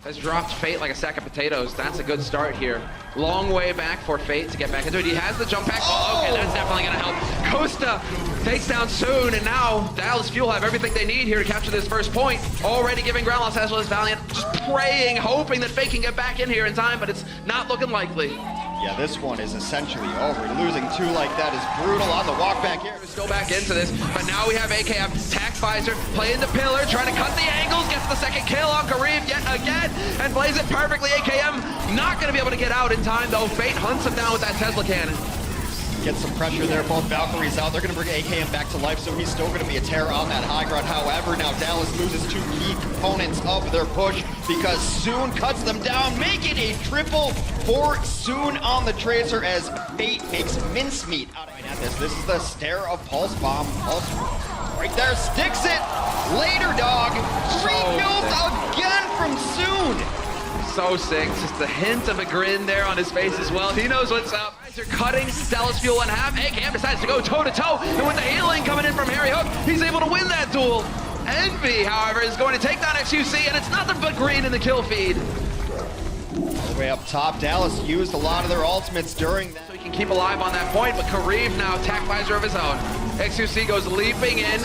Has dropped Fate like a sack of potatoes. That's a good start here. Long way back for Fate to get back into it. He has the jump back. Oh, okay, that's definitely going to help. Costa takes down Soon, and now Dallas Fuel have everything they need here to capture this first point. Already giving ground. Los Angeles Valiant just praying, hoping that Fate can get back in here in time, but it's not looking likely. Yeah, this one is essentially over. Losing two like that is brutal on the walk back here. We're still back into this, but now we have AKM, Tac Visor, playing the pillar, trying to cut the angles, gets the second kill on Kareem yet again, and plays it perfectly. AKM not going to be able to get out in time, though. Fate hunts him down with that Tesla cannon. Get some pressure there, both Valkyries out. They're going to bring AKM back to life, so he's still going to be a terror on that high ground. However, now Dallas loses two key components of their push because Soon cuts them down, making a triple for Soon on the Tracer as Fate makes mincemeat out of this. This is the stare of Pulse Bomb. Pulse right there, sticks it. Later, dog. Three kills again from Soon. So sick, just a hint of a grin there on his face as well. He knows what's up. They're cutting Dallas Fuel in half. AKM decides to go toe-to-toe, and with the healing coming in from Harry Hook, he's able to win that duel. Envy, however, is going to take down XQC, and it's nothing but green in the kill feed. All the way up top, Dallas used a lot of their ultimates during that. So he can keep alive on that point, but Kareem now Tac Visor of his own. XQC goes leaping in.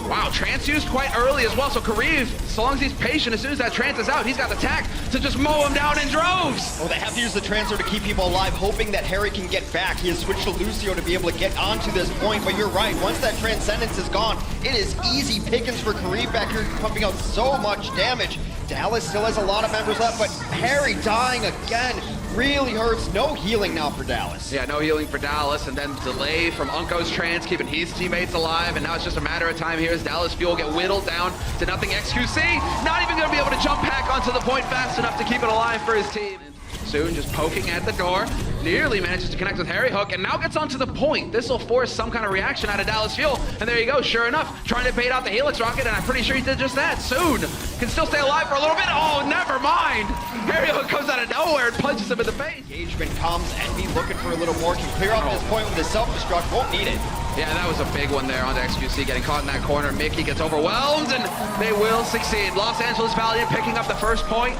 Wow, trance used quite early as well, so Kareem, so long as he's patient, as soon as that trance is out, he's got the tack to just mow him down in droves. Oh, they have to use the transfer to keep people alive, hoping that Harry can get back. He has switched to Lucio to be able to get onto this point, but you're right, once that Transcendence is gone, it is easy pickings for Kareem back here, pumping out so much damage. Dallas still has a lot of members left, but Harry dying again really hurts. No healing now for Dallas. Yeah, no healing for Dallas, and then delay from Unko's trance, keeping his teammates alive, and now it's just a matter of time here as Dallas Fuel get whittled down to nothing. XQC not even going to be able to jump back onto the point fast enough to keep it alive for his team. Soon just poking at the door, nearly manages to connect with Harry Hook, and now gets onto the point. This will force some kind of reaction out of Dallas Fuel, and there you go, sure enough, trying to bait out the Helix Rocket, and I'm pretty sure he did just that. Soon can still stay alive for a little bit. Oh, never mind. Harry Hook comes out of nowhere and punches him in the face. Engagement comes, Envy looking for a little more, can clear off this point with the self-destruct, won't need it. Yeah, that was a big one there on the XQC, getting caught in that corner. Mickey gets overwhelmed, and they will succeed. Los Angeles Valiant picking up the first point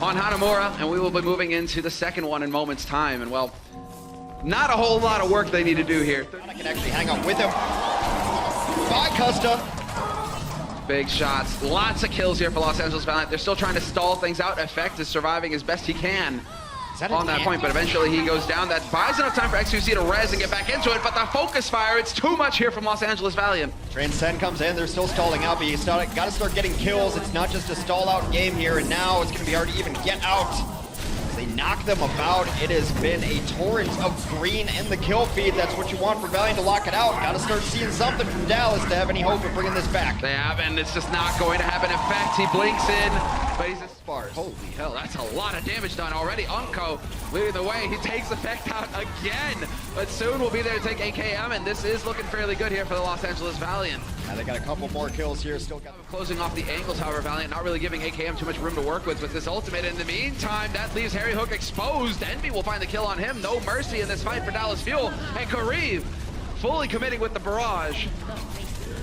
on Hanamura, and we will be moving into the second one in moments time. And well, not a whole lot of work they need to do here. I can actually hang on with him. Bye, Costa. Big shots, lots of kills here for Los Angeles Valiant. They're still trying to stall things out. Effect is surviving as best he can on that point, but eventually he goes down. That buys enough time for XQC to res and get back into it, but the focus fire, it's too much here from Los Angeles Valiant. Transcend comes in, they're still stalling out, but you gotta start getting kills. It's not just a stall out game here, and now it's gonna be hard to even get out. They knock them about. It has been a torrent of green in the kill feed. That's what you want for Valiant to lock it out. Gotta start seeing something from Dallas to have any hope of bringing this back. They have, and it's just not going to have an effect. He blinks in, but he's a sparse. Holy hell, that's a lot of damage done already. Unko leading the way. He takes effect out again, but soon will be there to take AKM, and this is looking fairly good here for the Los Angeles Valiant. Now they got a couple more kills here. Still got closing off the angles, however, Valiant not really giving AKM too much room to work with this ultimate. In the meantime, that leaves Harry Hook exposed. Envy will find the kill on him. No mercy in this fight for Dallas Fuel. And Kareem fully committing with the barrage.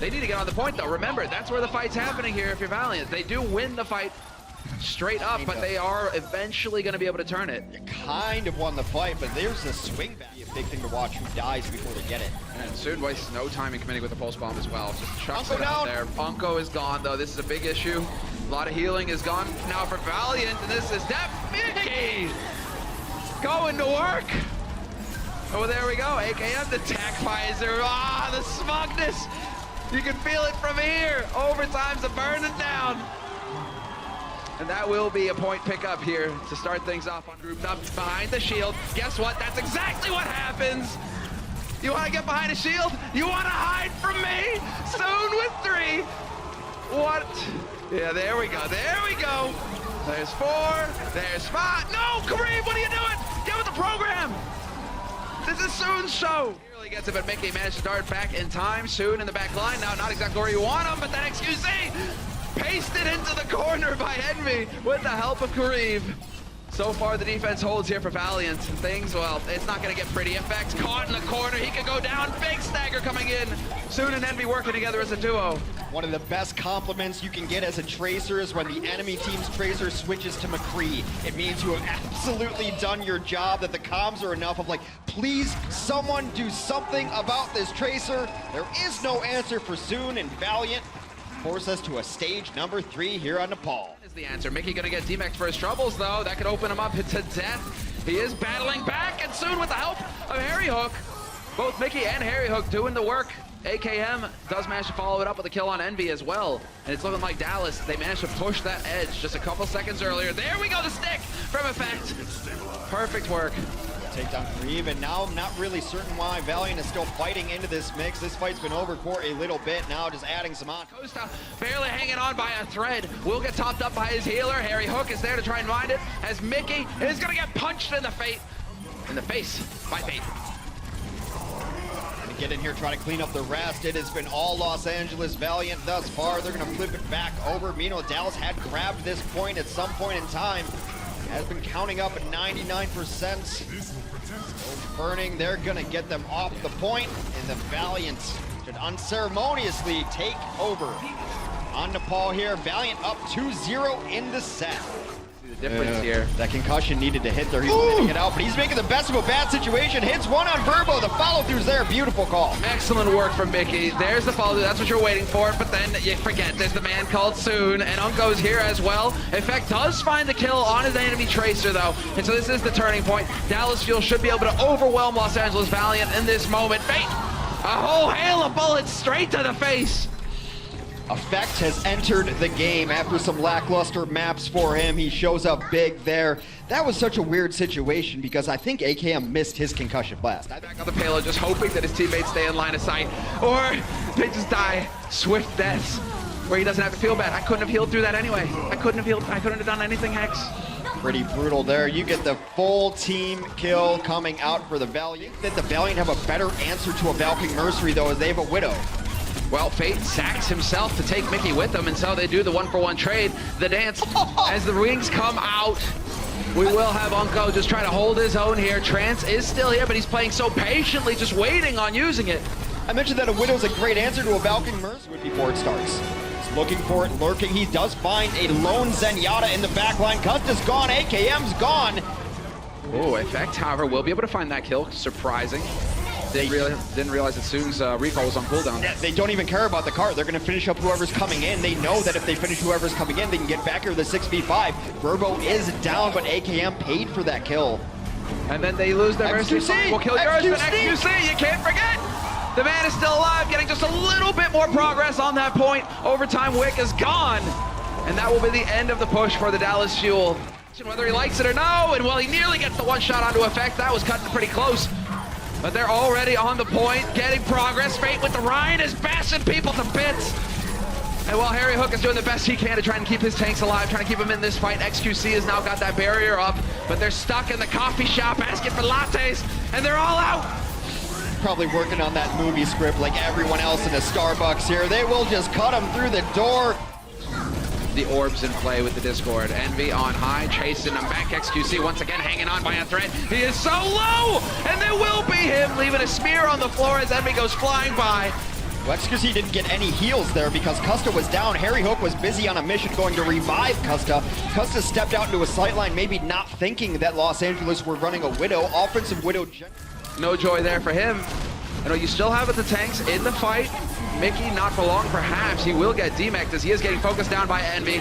They need to get on the point, though. Remember, that's where the fight's happening here if you're Valiant. They do win the fight straight up, but they are eventually going to be able to turn it. You kind of won the fight, but there's a swing back. A big thing to watch who dies before they get it. And soon wastes no time in committing with the pulse bomb as well. Just chucks it out there. Unko is gone, though. This is a big issue. A lot of healing is gone now for Valiant, and this is Mickey going to work. Oh, there we go. AKM, the Tac Visor. Ah, the smugness. You can feel it from here. Overtime's a burning down. And that will be a point pickup here to start things off on grouped up behind the shield. Guess what? That's exactly what happens. You want to get behind a shield? You want to hide from me? Soon with 3. What? Yeah, there we go. There we go. There's 4. There's 5. No, Kareem, what are you doing? Get with the program. This is Soon's show. He gets it, but Mickey managed to dart back in time. Soon in the back line. Now, not exactly where you want him, but that XQC pasted into the corner by Envy with the help of Kareem. So far, the defense holds here for Valiant. Things, well, it's not going to get pretty. Effects caught in the corner. He could go down. Big stagger coming in. Soon and Envy working together as a duo. One of the best compliments you can get as a Tracer is when the enemy team's Tracer switches to McCree. It means you have absolutely done your job, that the comms are enough of like, please, someone do something about this Tracer. There is no answer for Soon, and Valiant force us to a stage number 3 here on Nepal. Is the answer. Mickey gonna get D-Max for his troubles though. That could open him up to death. He is battling back, and Soon with the help of Ryujehong. Both Mickey and Ryujehong doing the work. AKM does manage to follow it up with a kill on Envy as well. And it's looking like Dallas, they managed to push that edge just a couple seconds earlier. There we go, the stick from Effect. Perfect work. Take down Reeve, and now I'm not really certain why Valiant is still fighting into this mix. This fight's been over for a little bit now, just adding some on. Costa barely hanging on by a thread. Will get topped up by his healer. Ryujehong is there to try and find it, as Mickey is gonna get punched in the face by Fate. Get in here, try to clean up the rest. It has been all Los Angeles Valiant thus far. They're going to flip it back over. Meanwhile, Dallas had grabbed this point at some point in time. Has been counting up at 99%. Still burning. They're going to get them off the point, and the Valiant should unceremoniously take over on Nepal here. Valiant up 2-0 in the set. The difference here. That concussion needed to hit there. He's getting it out, but he's making the best of a bad situation. Hits one on Verbo. The follow-through's there. Beautiful call. Excellent work from Mickey. There's the follow-through. That's what you're waiting for. But then you forget there's the man called Soon, and Unko's here as well. Effect does find the kill on his enemy Tracer, though. And so this is the turning point. Dallas Fuel should be able to overwhelm Los Angeles Valiant in this moment. Fate, a whole hail of bullets straight to the face. Effect has entered the game after some lackluster maps for him. He shows up big there. That was such a weird situation because I think AKM missed his concussion blast. Back on the payload, just hoping that his teammates stay in line of sight, or they just die swift deaths where he doesn't have to feel bad. I couldn't have healed through that anyway. I couldn't have healed. I couldn't have done anything, Hex. Pretty brutal there. You get the full team kill coming out for the Valiant. That the Valiant have a better answer to a Valkyrie Mercenary though, as they have a Widow. Well, Fate sacks himself to take Mickey with them, and so they do the 1-for-1 trade. The dance, as the rings come out, we will have Unko just trying to hold his own here. Trance is still here, but he's playing so patiently, just waiting on using it. I mentioned that a Widow's a great answer to a Valkyrie Mercenary before it starts. He's looking for it, lurking. He does find a lone Zenyatta in the backline. Custa's gone, AKM's gone. Oh, Effect, however, will be able to find that kill. Surprising. They really didn't realize that Soon's recall was on cooldown. Yeah, they don't even care about the card. They're going to finish up whoever's coming in. They know that if they finish whoever's coming in, they can get back here to the 6v5. Verbo is down, but AKM paid for that kill. And then they lose their mercy. We'll kill yours, but XQC, you can't forget. The man is still alive, getting just a little bit more progress on that point. Overtime Wick is gone. And that will be the end of the push for the Dallas Fuel. Whether he likes it or no, and well, he nearly gets the one shot onto Effect. That was cutting pretty close. But they're already on the point, getting progress. Fate with the Ryan is bashing people to bits. And while Ryujehong is doing the best he can to try and keep his tanks alive, trying to keep him in this fight, XQC has now got that barrier up, but they're stuck in the coffee shop asking for lattes, and they're all out. Probably working on that movie script like everyone else in a Starbucks here. They will just cut him through the door. The orbs in play with the Discord. Envy on high, chasing him back. XQC once again hanging on by a thread. He is so low, and there will be him leaving a smear on the floor as Envy goes flying by. Well, XQC didn't get any heals there because Custa was down. Ryujehong was busy on a mission going to revive Custa. Custa stepped out into a sightline, maybe not thinking that Los Angeles were running a Widow. Offensive Widow. No joy there for him. You know, you still have the tanks in the fight. Mickey, not for long, perhaps. He will get D-Mexed as he is getting focused down by Envy.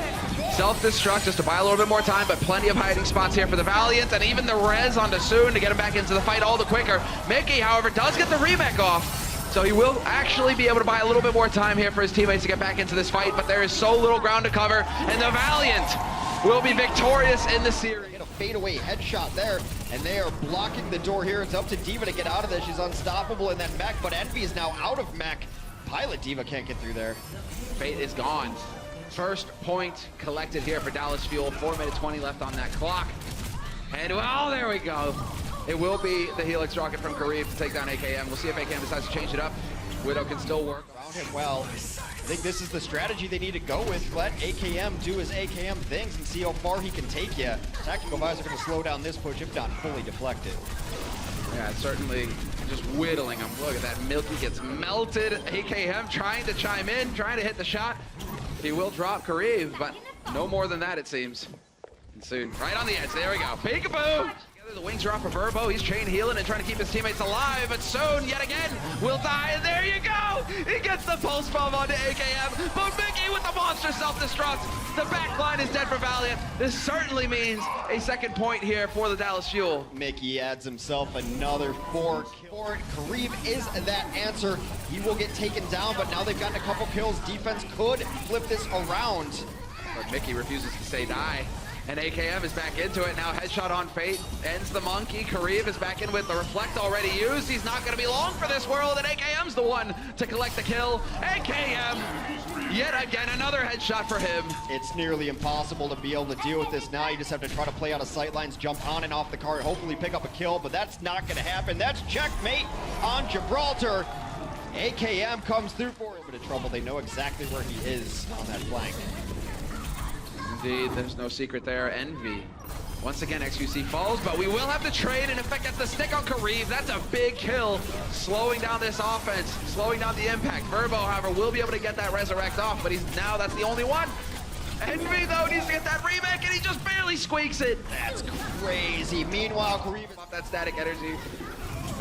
Self-destruct just to buy a little bit more time, but plenty of hiding spots here for the Valiant, and even the res onto Soon to get him back into the fight all the quicker. Mickey, however, does get the remake off, so he will actually be able to buy a little bit more time here for his teammates to get back into this fight, but there is so little ground to cover, and the Valiant will be victorious in the series. Get a fadeaway headshot there, and they are blocking the door here. It's up to Diva to get out of this. She's unstoppable in that mech, but Envy is now out of mech. Pilot Diva can't get through there. Fate is gone. First point collected here for Dallas Fuel. 4 minutes 20 left on that clock. And well, there we go. It will be the Helix rocket from Karib to take down AKM. We'll see if AKM decides to change it up. Widow can still work. Around him well. I think this is the strategy they need to go with. Let AKM do his AKM things and see how far he can take you. Tactical Visor going to slow down this push if not fully deflected. Yeah, certainly just whittling him. Look at that, Milky gets melted. AKM trying to chime in, trying to hit the shot. He will drop Kariv, but no more than that, it seems. And soon, right on the edge, there we go. Peekaboo! The wings are off of Verbo. He's chain healing and trying to keep his teammates alive, but soon, yet again, will die, and there you go! He gets the pulse bomb onto AKM, but Mickey with the monster self-destruct. The back line is dead for Valiant. This certainly means a second point here for the Dallas Fuel. Mickey adds himself another 4 kills. Kariv is that answer. He will get taken down, but now they've gotten a couple kills. Defense could flip this around. But Mickey refuses to say die. And AKM is back into it now. Headshot on Fate ends the monkey. Kariv is back in with the reflect already used. He's not going to be long for this world, and AKM's the one to collect the kill. AKM, yet again, another headshot for him. It's nearly impossible to be able to deal with this now. You just have to try to play out of sightlines, jump on and off the cart, hopefully pick up a kill, but that's not going to happen. That's checkmate on Gibraltar. AKM comes through for a little bit of trouble. They know exactly where he is on that flank. Indeed, there's no secret there. Envy. Once again, XQC falls, but we will have the trade, and in fact, that's the stick on Kariv. That's a big kill, slowing down this offense, slowing down the impact. Verbo, however, will be able to get that resurrect off, but that's the only one. Envy, though, needs to get that remake, and he just barely squeaks it. That's crazy. Meanwhile, Kariv off that static energy,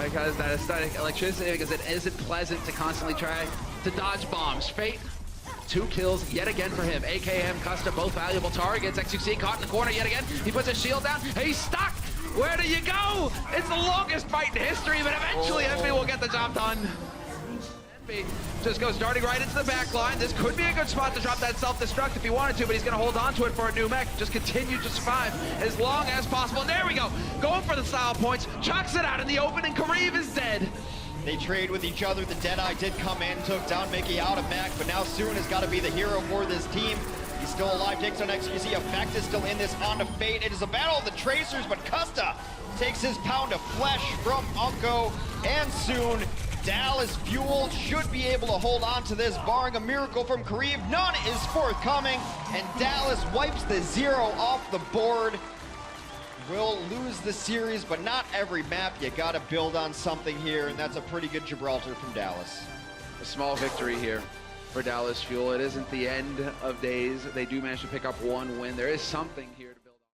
because that is static electricity, because it isn't pleasant to constantly try to dodge bombs. Fate. 2 kills yet again for him. AKM, Custa, both valuable targets. XQC caught in the corner yet again. He puts his shield down. He's stuck. Where do you go? It's the longest fight in history, but eventually Envy will get the job done. Envy just goes darting right into the back line. This could be a good spot to drop that self-destruct if he wanted to, but he's going to hold on to it for a new mech. Just continue to survive as long as possible. And there we go. Going for the style points. Chucks it out in the open, and Kariv is dead. They trade with each other. The Deadeye did come in, took down Mickey out of mech, but now Soon has got to be the hero for this team. He's still alive, takes on XQC. Effect is still in this onto Fate. It is a battle of the Tracers, but Custa takes his pound of flesh from Unko, and soon Dallas Fuel should be able to hold on to this, barring a miracle from Kariv. None is forthcoming, and Dallas wipes the 0 off the board. Will lose the series, but not every map. You got to build on something here, and that's a pretty good Gibraltar from Dallas. A small victory here for Dallas Fuel. It isn't the end of days. They do manage to pick up 1 win. There is something here.